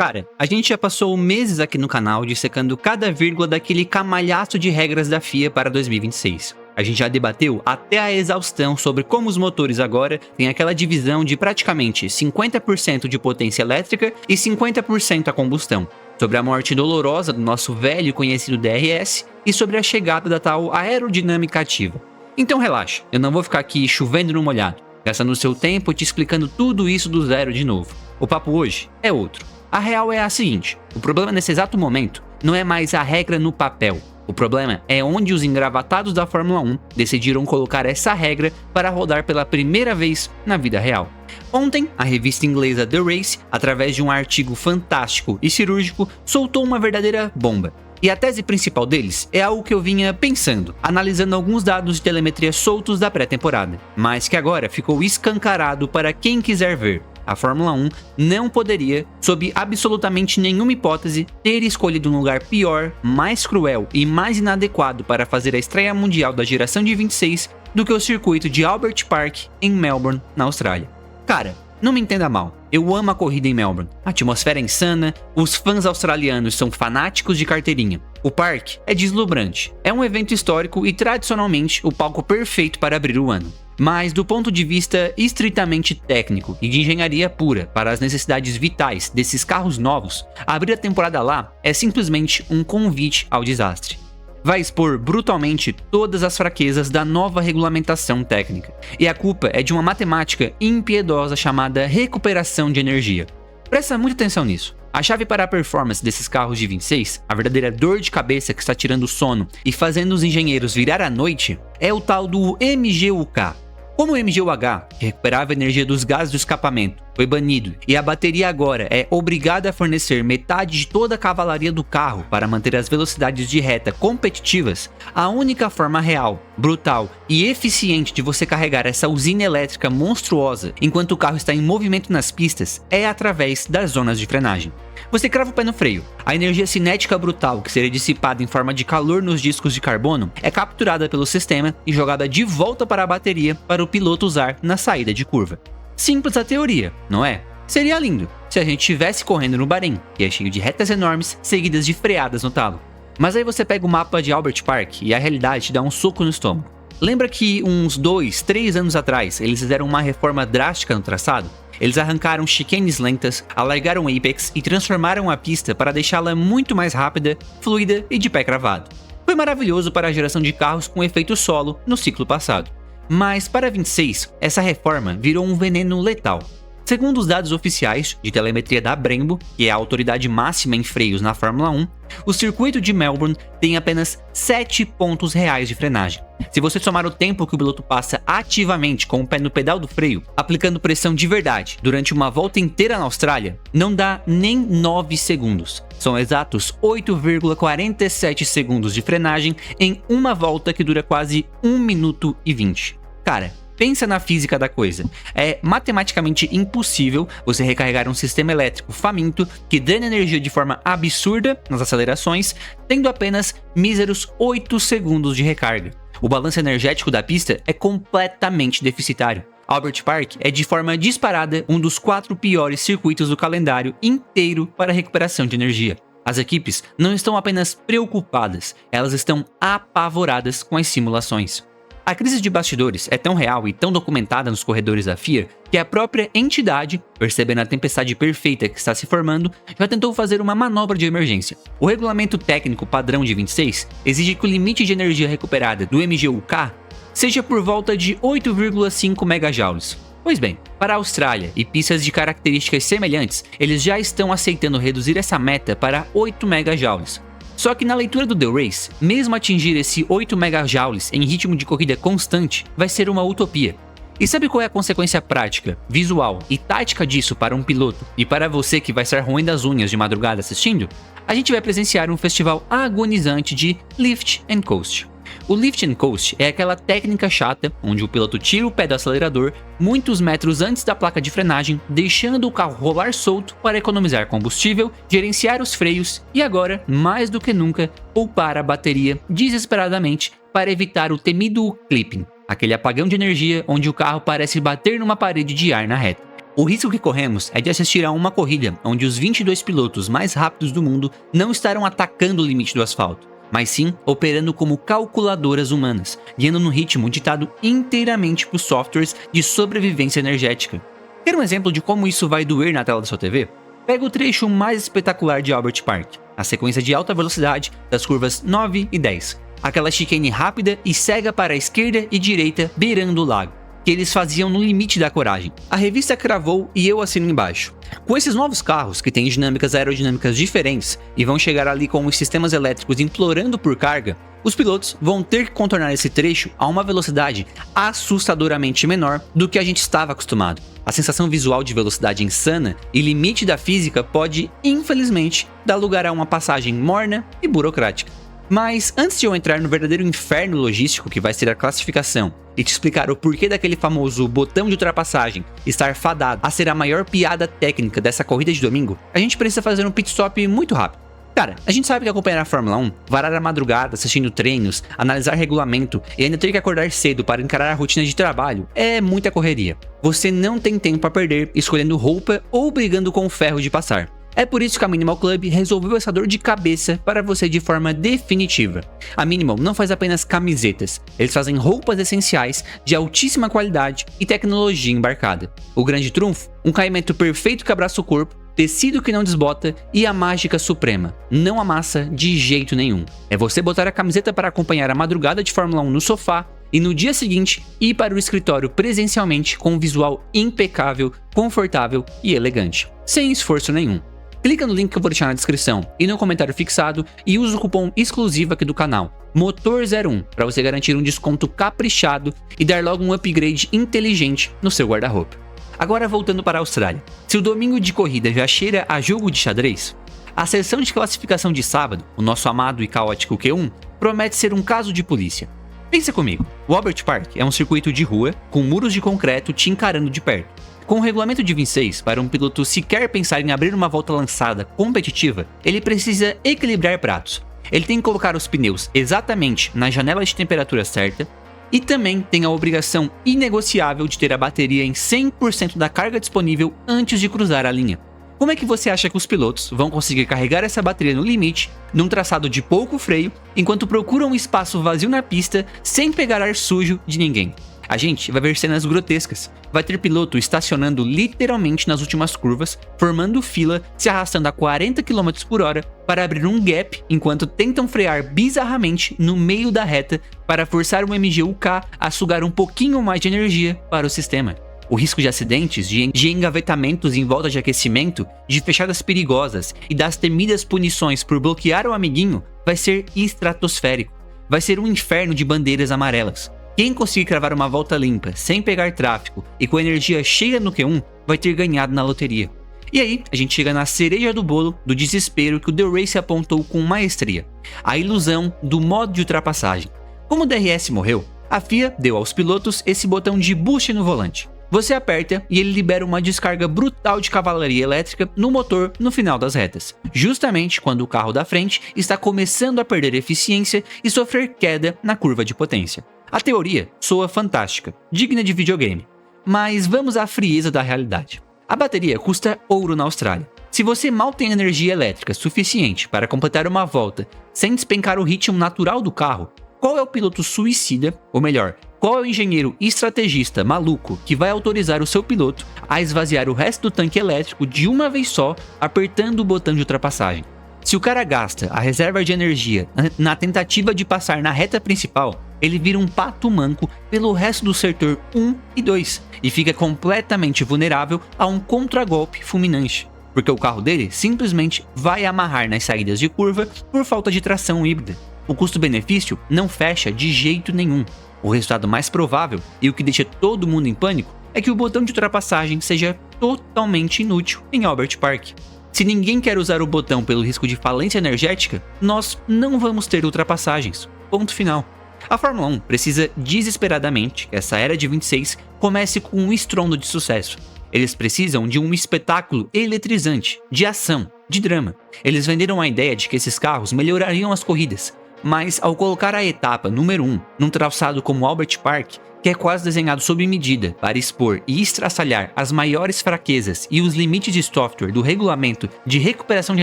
Cara, a gente já passou meses aqui no canal dissecando cada vírgula daquele camalhaço de regras da FIA para 2026. A gente já debateu até a exaustão sobre como os motores agora têm aquela divisão de praticamente 50% de potência elétrica e 50% a combustão, sobre a morte dolorosa do nosso velho e conhecido DRS e sobre a chegada da tal aerodinâmica ativa. Então relaxa, eu não vou ficar aqui chovendo no molhado, gastando seu tempo te explicando tudo isso do zero de novo. O papo hoje é outro. A real é a seguinte, o problema nesse exato momento não é mais a regra no papel. O problema é onde os engravatados da Fórmula 1 decidiram colocar essa regra para rodar pela primeira vez na vida real. Ontem, a revista inglesa The Race, através de um artigo fantástico e cirúrgico, soltou uma verdadeira bomba. E a tese principal deles é algo que eu vinha pensando, analisando alguns dados de telemetria soltos da pré-temporada, mas que agora ficou escancarado para quem quiser ver. A Fórmula 1 não poderia, sob absolutamente nenhuma hipótese, ter escolhido um lugar pior, mais cruel e mais inadequado para fazer a estreia mundial da geração de 26 do que o circuito de Albert Park em Melbourne, na Austrália. Cara, não me entenda mal, eu amo a corrida em Melbourne, a atmosfera é insana, os fãs australianos são fanáticos de carteirinha. O parque é deslumbrante, é um evento histórico e tradicionalmente o palco perfeito para abrir o ano. Mas do ponto de vista estritamente técnico e de engenharia pura para as necessidades vitais desses carros novos, abrir a temporada lá é simplesmente um convite ao desastre. Vai expor brutalmente todas as fraquezas da nova regulamentação técnica, e a culpa é de uma matemática impiedosa chamada recuperação de energia. Presta muita atenção nisso. A chave para a performance desses carros de 26, a verdadeira dor de cabeça que está tirando o sono e fazendo os engenheiros virar à noite, é o tal do MGUK. Como o MGUH, que recuperava a energia dos gases do escapamento, foi banido e a bateria agora é obrigada a fornecer metade de toda a cavalaria do carro para manter as velocidades de reta competitivas, a única forma real, brutal e eficiente de você carregar essa usina elétrica monstruosa enquanto o carro está em movimento nas pistas é através das zonas de frenagem. Você crava o pé no freio. A energia cinética brutal que seria dissipada em forma de calor nos discos de carbono é capturada pelo sistema e jogada de volta para a bateria para o piloto usar na saída de curva. Simples a teoria, não é? Seria lindo se a gente estivesse correndo no Bahrein, que é cheio de retas enormes seguidas de freadas no talo. Mas aí você pega o mapa de Albert Park e a realidade te dá um soco no estômago. Lembra que uns 2, 3 anos atrás eles fizeram uma reforma drástica no traçado? Eles arrancaram chicanes lentas, alargaram apex e transformaram a pista para deixá-la muito mais rápida, fluida e de pé cravado. Foi maravilhoso para a geração de carros com efeito solo no ciclo passado. Mas para 26, essa reforma virou um veneno letal. Segundo os dados oficiais de telemetria da Brembo, que é a autoridade máxima em freios na Fórmula 1, o circuito de Melbourne tem apenas 7 pontos reais de frenagem. Se você somar o tempo que o piloto passa ativamente com o pé no pedal do freio, aplicando pressão de verdade durante uma volta inteira na Austrália, não dá nem 9 segundos. São exatos 8,47 segundos de frenagem em uma volta que dura quase 1 minuto e 20. Cara, pensa na física da coisa. É matematicamente impossível você recarregar um sistema elétrico faminto que drena energia de forma absurda nas acelerações, tendo apenas míseros 8 segundos de recarga. O balanço energético da pista é completamente deficitário. Albert Park é de forma disparada um dos 4 piores circuitos do calendário inteiro para recuperação de energia. As equipes não estão apenas preocupadas, elas estão apavoradas com as simulações. A crise de bastidores é tão real e tão documentada nos corredores da FIA que a própria entidade, percebendo a tempestade perfeita que está se formando, já tentou fazer uma manobra de emergência. O regulamento técnico padrão de 26 exige que o limite de energia recuperada do MGUK seja por volta de 8,5 MJ. Pois bem, para a Austrália e pistas de características semelhantes, eles já estão aceitando reduzir essa meta para 8 MJ. Só que na leitura do The Race, mesmo atingir esse 8 MJ em ritmo de corrida constante vai ser uma utopia. E sabe qual é a consequência prática, visual e tática disso para um piloto e para você que vai estar roendo as unhas de madrugada assistindo? A gente vai presenciar um festival agonizante de Lift and Coast. O Lift and Coast é aquela técnica chata onde o piloto tira o pé do acelerador muitos metros antes da placa de frenagem, deixando o carro rolar solto para economizar combustível, gerenciar os freios e agora, mais do que nunca, poupar a bateria desesperadamente para evitar o temido clipping, aquele apagão de energia onde o carro parece bater numa parede de ar na reta. O risco que corremos é de assistir a uma corrida onde os 22 pilotos mais rápidos do mundo não estarão atacando o limite do asfalto, mas sim operando como calculadoras humanas, guiando no ritmo ditado inteiramente por softwares de sobrevivência energética. Quer um exemplo de como isso vai doer na tela da sua TV? Pega o trecho mais espetacular de Albert Park, a sequência de alta velocidade das curvas 9 e 10, aquela chicane rápida e cega para a esquerda e direita beirando o lago, que eles faziam no limite da coragem. A revista cravou e eu assino embaixo. Com esses novos carros, que têm dinâmicas aerodinâmicas diferentes e vão chegar ali com os sistemas elétricos implorando por carga, os pilotos vão ter que contornar esse trecho a uma velocidade assustadoramente menor do que a gente estava acostumado. A sensação visual de velocidade insana e limite da física pode, infelizmente, dar lugar a uma passagem morna e burocrática. Mas antes de eu entrar no verdadeiro inferno logístico que vai ser a classificação e te explicar o porquê daquele famoso botão de ultrapassagem estar fadado a ser a maior piada técnica dessa corrida de domingo, a gente precisa fazer um pit stop muito rápido. Cara, a gente sabe que acompanhar a Fórmula 1, varar a madrugada assistindo treinos, analisar regulamento e ainda ter que acordar cedo para encarar a rotina de trabalho é muita correria. Você não tem tempo a perder escolhendo roupa ou brigando com o ferro de passar. É por isso que a Minimal Club resolveu essa dor de cabeça para você de forma definitiva. A Minimal não faz apenas camisetas, eles fazem roupas essenciais de altíssima qualidade e tecnologia embarcada. O grande trunfo? Um caimento perfeito que abraça o corpo, tecido que não desbota e a mágica suprema: não amassa de jeito nenhum. É você botar a camiseta para acompanhar a madrugada de Fórmula 1 no sofá e no dia seguinte ir para o escritório presencialmente com um visual impecável, confortável e elegante, sem esforço nenhum. Clica no link que eu vou deixar na descrição e no comentário fixado e usa o cupom exclusivo aqui do canal, MOTOR01, para você garantir um desconto caprichado e dar logo um upgrade inteligente no seu guarda-roupa. Agora voltando para a Austrália. Se o domingo de corrida já cheira a jogo de xadrez, a sessão de classificação de sábado, o nosso amado e caótico Q1, promete ser um caso de polícia. Pensa comigo, o Albert Park é um circuito de rua com muros de concreto te encarando de perto. Com o regulamento de 26, para um piloto sequer pensar em abrir uma volta lançada competitiva, ele precisa equilibrar pratos. Ele tem que colocar os pneus exatamente na janela de temperatura certa e também tem a obrigação inegociável de ter a bateria em 100% da carga disponível antes de cruzar a linha. Como é que você acha que os pilotos vão conseguir carregar essa bateria no limite, num traçado de pouco freio, enquanto procuram um espaço vazio na pista sem pegar ar sujo de ninguém? A gente vai ver cenas grotescas. Vai ter piloto estacionando literalmente nas últimas curvas, formando fila, se arrastando a 40 km por hora para abrir um gap, enquanto tentam frear bizarramente no meio da reta para forçar o MGU-K a sugar um pouquinho mais de energia para o sistema. O risco de acidentes, de engavetamentos em volta de aquecimento, de fechadas perigosas e das temidas punições por bloquear o amiguinho vai ser estratosférico. Vai ser um inferno de bandeiras amarelas. Quem conseguir cravar uma volta limpa, sem pegar tráfego e com energia cheia no Q1, vai ter ganhado na loteria. E aí, a gente chega na cereja do bolo do desespero que o The Race apontou com maestria: a ilusão do modo de ultrapassagem. Como o DRS morreu, a FIA deu aos pilotos esse botão de boost no volante. Você aperta e ele libera uma descarga brutal de cavalaria elétrica no motor no final das retas, justamente quando o carro da frente está começando a perder eficiência e sofrer queda na curva de potência. A teoria soa fantástica, digna de videogame, mas vamos à frieza da realidade. A bateria custa ouro na Austrália. Se você mal tem energia elétrica suficiente para completar uma volta sem despencar o ritmo natural do carro, qual é o piloto suicida, ou melhor, qual é o engenheiro estrategista maluco que vai autorizar o seu piloto a esvaziar o resto do tanque elétrico de uma vez só, apertando o botão de ultrapassagem? Se o cara gasta a reserva de energia na tentativa de passar na reta principal, ele vira um pato manco pelo resto do setor 1 e 2 e fica completamente vulnerável a um contragolpe fulminante, porque o carro dele simplesmente vai amarrar nas saídas de curva por falta de tração híbrida. O custo-benefício não fecha de jeito nenhum. O resultado mais provável, e o que deixa todo mundo em pânico, é que o botão de ultrapassagem seja totalmente inútil em Albert Park. Se ninguém quer usar o botão pelo risco de falência energética, nós não vamos ter ultrapassagens. Ponto final. A Fórmula 1 precisa desesperadamente que essa era de 26 comece com um estrondo de sucesso. Eles precisam de um espetáculo eletrizante, de ação, de drama. Eles venderam a ideia de que esses carros melhorariam as corridas, mas ao colocar a etapa número 1 num traçado como Albert Park, que é quase desenhado sob medida para expor e estraçalhar as maiores fraquezas e os limites de software do regulamento de recuperação de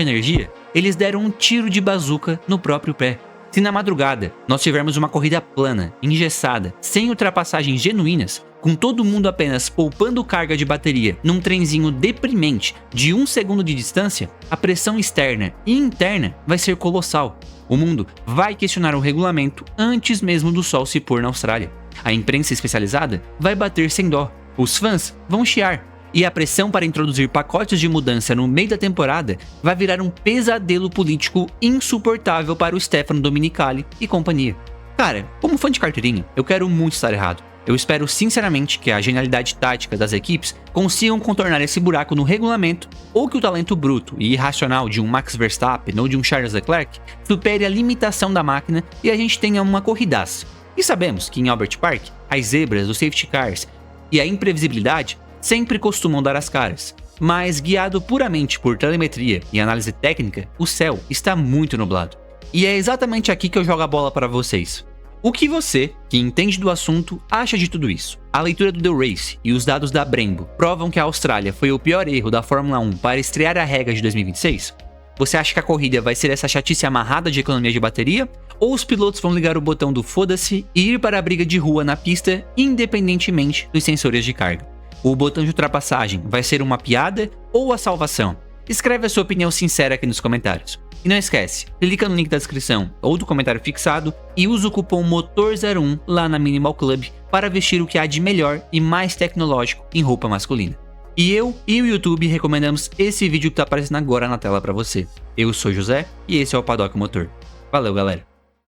energia, eles deram um tiro de bazuca no próprio pé. Se na madrugada nós tivermos uma corrida plana, engessada, sem ultrapassagens genuínas, com todo mundo apenas poupando carga de bateria num trenzinho deprimente de 1 segundo de distância, a pressão externa e interna vai ser colossal. O mundo vai questionar o regulamento antes mesmo do sol se pôr na Austrália. A imprensa especializada vai bater sem dó, os fãs vão chiar, e a pressão para introduzir pacotes de mudança no meio da temporada vai virar um pesadelo político insuportável para o Stefano Domenicali e companhia. Cara, como fã de carteirinha, eu quero muito estar errado. Eu espero sinceramente que a genialidade tática das equipes consigam contornar esse buraco no regulamento, ou que o talento bruto e irracional de um Max Verstappen ou de um Charles Leclerc supere a limitação da máquina e a gente tenha uma corridaça. E sabemos que em Albert Park, as zebras, os safety cars e a imprevisibilidade sempre costumam dar as caras. Mas guiado puramente por telemetria e análise técnica, o céu está muito nublado. E é exatamente aqui que eu jogo a bola para vocês. O que você, que entende do assunto, acha de tudo isso? A leitura do The Race e os dados da Brembo provam que a Austrália foi o pior erro da Fórmula 1 para estrear a regra de 2026? Você acha que a corrida vai ser essa chatice amarrada de economia de bateria? Ou os pilotos vão ligar o botão do foda-se e ir para a briga de rua na pista, independentemente dos sensores de carga? O botão de ultrapassagem vai ser uma piada ou a salvação? Escreve a sua opinião sincera aqui nos comentários. E não esquece, clica no link da descrição ou do comentário fixado e usa o cupom MOTOR01 lá na Minimal Club para vestir o que há de melhor e mais tecnológico em roupa masculina. E eu e o YouTube recomendamos esse vídeo que está aparecendo agora na tela para você. Eu sou José e esse é o Paddock Motor. Valeu, galera!